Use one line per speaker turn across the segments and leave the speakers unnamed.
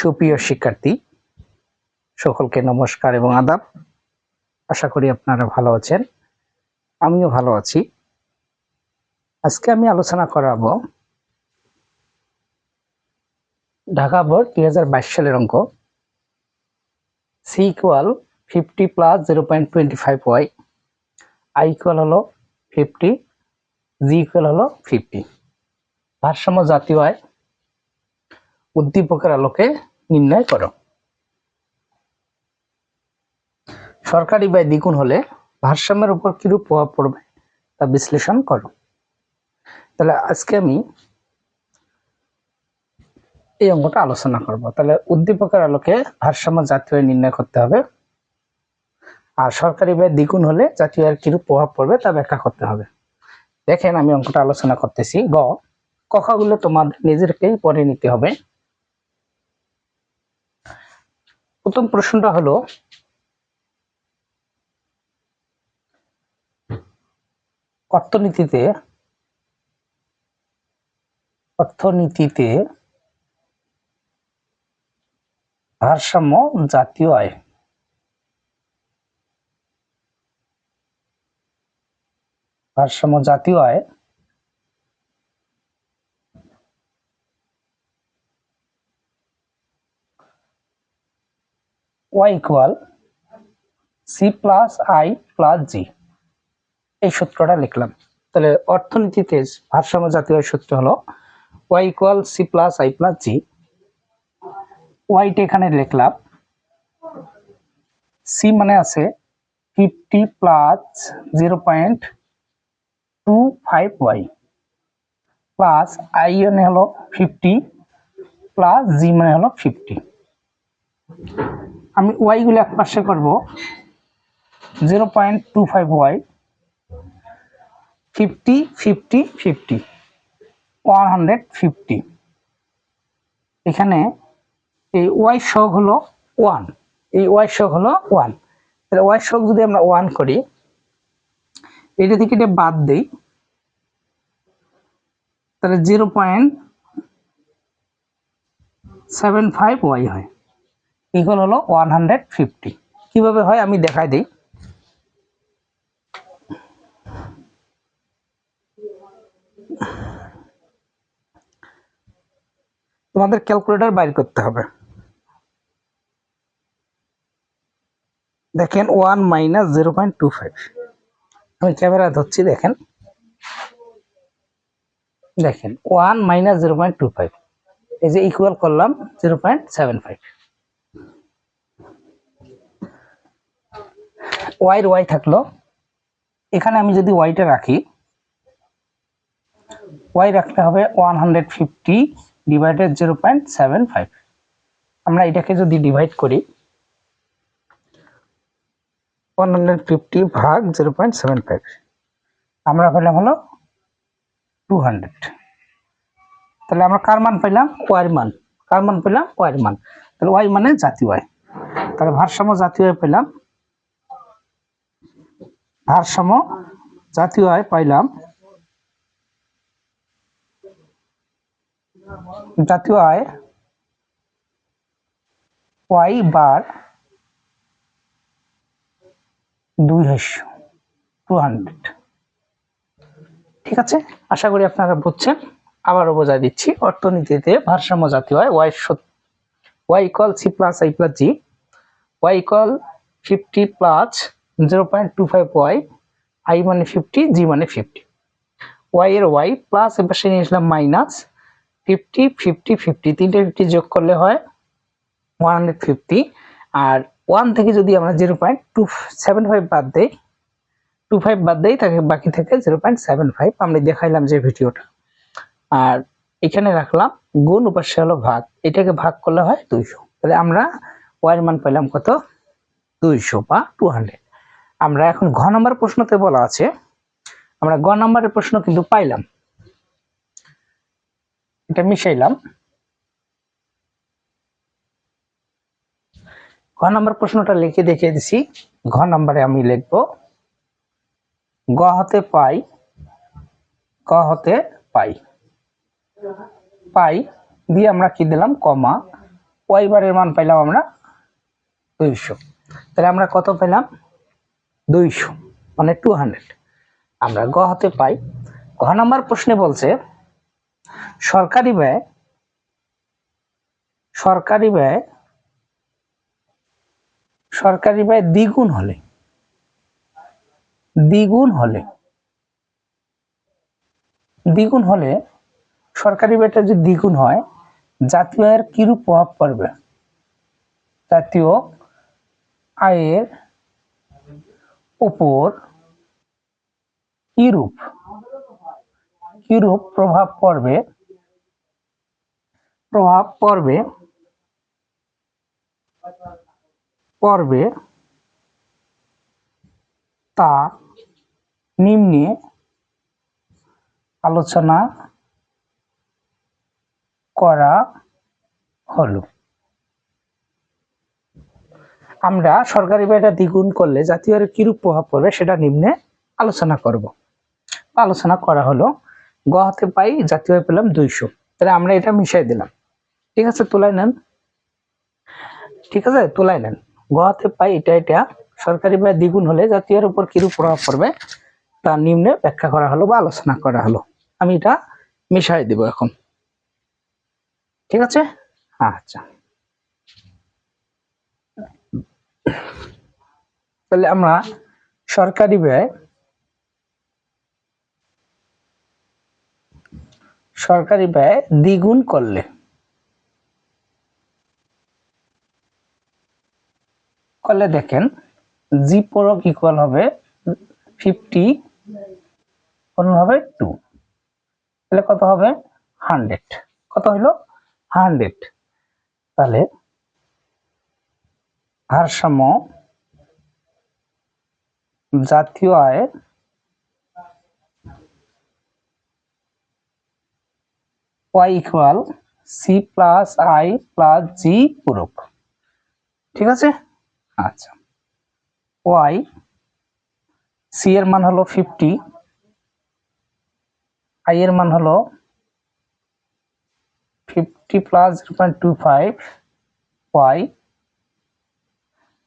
সুপ্রিয় শিক্ষার্থী সকলকে নমস্কার এবং আদাব। আশা করি আপনারা ভালো আছেন, আমিও ভালো আছি। আজকে আমি আলোচনা করাবো ঢাকা বোর্ড 2022 সালের অঙ্ক c = 50 + 0.25y, i = হলো 50, g = হলো 50। ভারসাম্য জাতীয় আয় উদ্দীপকের আলোকে নির্ণয় করো। সরকারি ব্যয় দ্বিগুণ হলে ভারসাম্যের উপর কিরূপ প্রভাব পড়বে তা বিশ্লেষণ করো। তাহলে আজকে আমি এই অঙ্কটা আলোচনা করব। তাহলে উদ্দীপকের আলোকে ভারসাম্য জাতীয় আয় নির্ণয় করতে হবে, আর সরকারি ব্যয় দ্বিগুণ হলে জাতীয় আয়ের কিরূপ প্রভাব পড়বে তা ব্যাখ্যা করতে হবে। দেখেন আমি অঙ্কটা আলোচনা করতেছি। গ, কথাগুলো তোমাদের নিজেদেরকেই পড়ে নিতে হবে। প্রথম প্রশ্নটা হলো, অর্থনীতিতে ভারসাম্য জাতীয় আয় y = c + i + g, এই সূত্রটা লিখলাম। তাহলে অর্থনীতিতে ভারসাম্য জাতীয় আয় সূত্র হলো y = c + i + g। ওয়াইটা এখানে লিখলাম, c মানে আছে 50 + 0.25y প্লাস i মানে হলো 50 প্লাস g মানে হলো 50। আমি y গুলো এক পাশে করব, 0.25y 50 50 50 150। এখানে এই y সহগ হলো 1, এই y সহগ হলো 1। তাহলে y সহগ যদি আমরা 1 করি, এটা থেকে এটা বাদ দেই, তাহলে 0.75y হয়, ইকুয়াল হলো 150। কিভাবে হয় আমি দেখাই দিই। তোমাদের ক্যালকুলেটর বাইর করতে হবে। দেখেন 1 - 0.25, আমি ক্যামেরা ধরছি, দেখেন 1 - 0.25, এই যে ইকুয়াল করলাম 0.75। y থাকলো, এখানে আমি যদি yটা রাখি, y রাখতে হবে 150 ডিভাইডেড 0.75। আমরা এটাকে যদি ডিভাইড করি, 150 ভাগ 0.75, আমরা পেলাম হলো 200। তাহলে আমরা কার মান পেলাম? ওয়াই মান। কার মান পেলাম? ওয়াই মান। তাহলে ওয়াই মানে জাতীয় আয়। তাহলে ভারসাম্য জাতীয় আয় পেলাম, ভারসাম্য জাতীয় আয় পাইলাম, জাতীয় আয় ওয়াই বার 200। ঠিক আছে, আশা করি আপনারা বুঝছেন। আবারও বোঝাই দিচ্ছি। অর্থনীতিতে ভারসাম্য জাতীয় আয় y = c + i + g, y = 50 + 0.25y, i মানে 50, g মানে 50। y এর y প্লাস এর পাশে নিয়ে আসলাম মাইনাস 50 50 50, তিনটে 50 যোগ করলে হয় 150। আর 1 থেকে যদি আমরা 0.275 বাদ দেই, 25 বাদ দেই, তাকে বাকি থেকে 0.75 আমরা দেখাইলাম যে ভিডিওটা। আর এখানে রাখলাম গুণ, উপাস্য হলো ভাগ, এটাকে ভাগ করলে হয় 200। তাহলে আমরা ওয়াই এর মান পেলাম কত? 200 বা 200। আমরা এখন ঘ নম্বর প্রশ্নতে বলা আছে, আমরা গ নম্বরের প্রশ্ন কিন্তু পাইলাম, এটা মিশাইলাম। ঘ নম্বর প্রশ্নটা লিখে দেখিয়ে দিছি। ঘ নম্বরে আমি লিখবো গ হতে পাই, পাই দিয়ে আমরা কি দিলাম? কমা, ওয়াই বারের মান পাইলাম আমরা 200। তাহলে আমরা কত পেলাম? 200 মানে 200 আমরা গ হতে পাই। ঘ নাম্বার প্রশ্নে বলছে সরকারি ব্যয় দ্বিগুণ হলে সরকারি ব্যয়টা যদি দ্বিগুণ হয় জাতীয় আয়ের কিরূপ প্রভাব পড়বে? জাতীয় আয়ের উপর কিরূপ প্রভাব পড়বে তা নিম্নে আলোচনা করা হলো। আমরা সরকারি ব্যয়টা দ্বিগুণ করলে জাতীয় আয়ের কিরূপ প্রভাব পড়বে সেটা নিম্নে আলোচনা করা হলো। গ হতে পাই জাতীয় আয় পেলাম 200। তাহলে আমরা এটা মিশাই দিলাম। ঠিক আছে, তোলাই নেন। গ হতে পাই এটা সরকারি ব্যয় দ্বিগুণ হলে জাতীয় আয়ের উপর কিরূপ প্রভাব পড়বে তা নিম্নে ব্যাখ্যা করা হলো বা আলোচনা করা হলো। আমি এটা মিশাই দিব এখন। ঠিক আছে, আচ্ছা। তাহলে আমরা সরকারি ব্যয় দ্বিগুণ করলে দেখেন জি পূরক ইকুয়াল হবে 50 হবে 2। তাহলে কত হবে? 100। কত হলো? 100। তাহলে ভারসাম্য জাতীয় আয় y equal C plus I plus G পূরক। ঠিক আছে, আচ্ছা। y সি এর মান হলো 50, আই এর মান হলো 50 প্লাস 0.25, y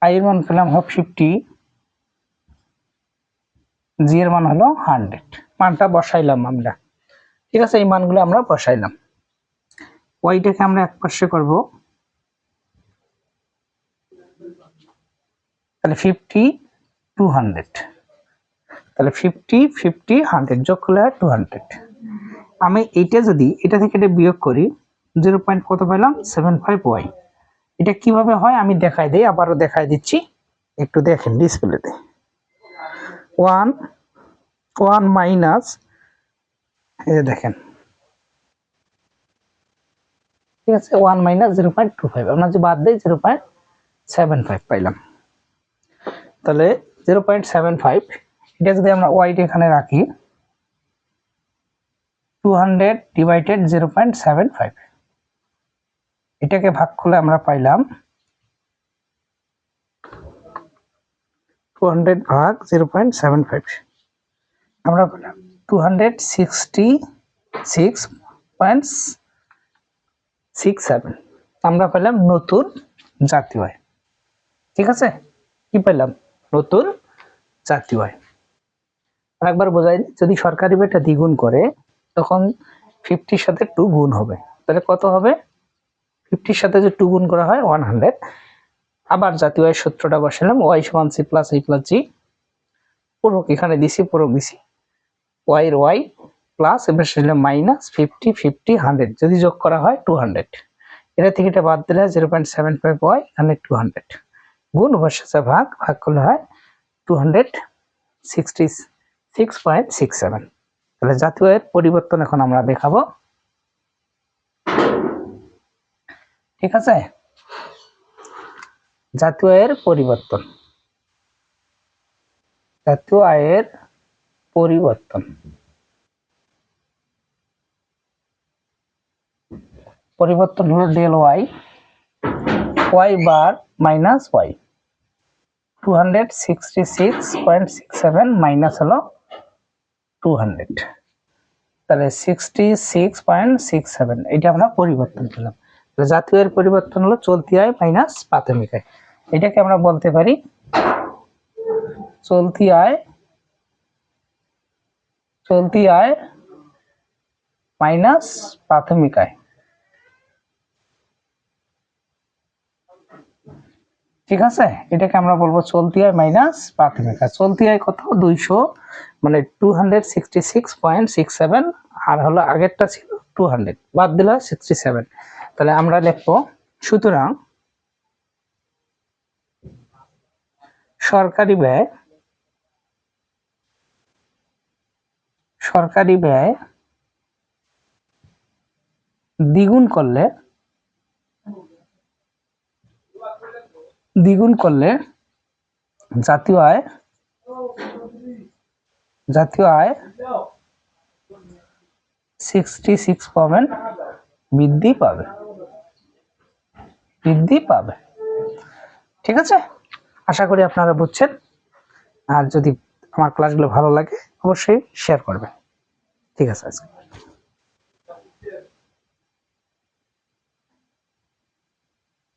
আই এর মান পেলাম 50, জি এর মান হলো 100। মানটা বসাইলাম আমরা। ঠিক আছে, এই মানগুলো আমরা বসাইলাম। ওয়াইটাকে আমরা এক পাশে করব, তাহলে 50 200। তাহলে 50 50 100 যোগ করলে হয় 200। আমি এটা যদি এটা থেকে এটা বিয়োগ করি 0. কত পেলাম? 75 ওয়াই। এটা কিভাবে হয় আমি দেখাই দেই, আবারও দেখাই দিচ্ছি, একটু দেখেন ডিসপ্লেতে। 1 মাইনাস, এই যে দেখেন, ঠিক আছে, 1 মাইনাস 0.25 আমরা যে বাদ দেই 0.75 পাইলাম। তাহলে 0.75 এটা যদি আমরা ওয়াইটা এখানে রাখি 200 ডিভাইডেড 0.75, এটাকে ভাগ করলে আমরা পাইলাম 200 ভাগ 0.75, আমরা পেলাম 266.67। আমরা পেলাম নতুন জাতীয় আয়। ঠিক আছে, কি পেলাম? নতুন জাতীয় আয়। আরেকবার বোঝাই, যদি সরকারি ব্যয়টা দ্বিগুণ করে তখন 50 সাথে 2 গুণ হবে। তাহলে কত হবে? 50 সাথে যে 2 গুণ করা হয় 100। আবার জাতীয় আয়ের সূত্রটা বসালাম, y সমান c plus a plus g, পূরক এখানে দিছি, y এর y প্লাস এবার সেটা মাইনাস 50 50 100 যদি যোগ করা হয় 200। এটা থেকে এটা বাদ দিলে 0.75 y, এখানে 200 গুণ ভার্সাস ভাগ করলে হয় 266.67। তাহলে জাতীয় আয়ের পরিবর্তন এখন আমরা দেখাবো। ঠিক আছে, জাতীয় আয়ের পরিবর্তন, পরিবর্তন হলো del y bar minus y, 266.67 minus হলো 200, তাহলে 66.67 এটা আমরা পরিবর্তন পেলাম। জাতীয় আয়ের পরিবর্তন হলো চলতি আয় মাইনাস প্রাথমিক আয়। এটাকে আমরা বলতে পারি চলতি আয় মাইনাস প্রাথমিক আয়। ঠিক আছে, এটাকে আমরা বলবো চলতি আয় মাইনাস প্রাথমিক আয়। চলতি আয় কত? 200 মানে 266.67, আর হলো আগেরটা ছিল 200, বাদ দিলে হয় 67। তাহলে আমরা লিখবো সুতরাং সরকারি ব্যয় দ্বিগুণ করলে জাতীয় আয় 66 বৃদ্ধি পাবে। ঠিক আছে, আশা করি আপনারা বুঝছেন। আর যদি আমার ক্লাসগুলো ভালো লাগে অবশ্যই শেয়ার করবেন। ঠিক আছে আজকে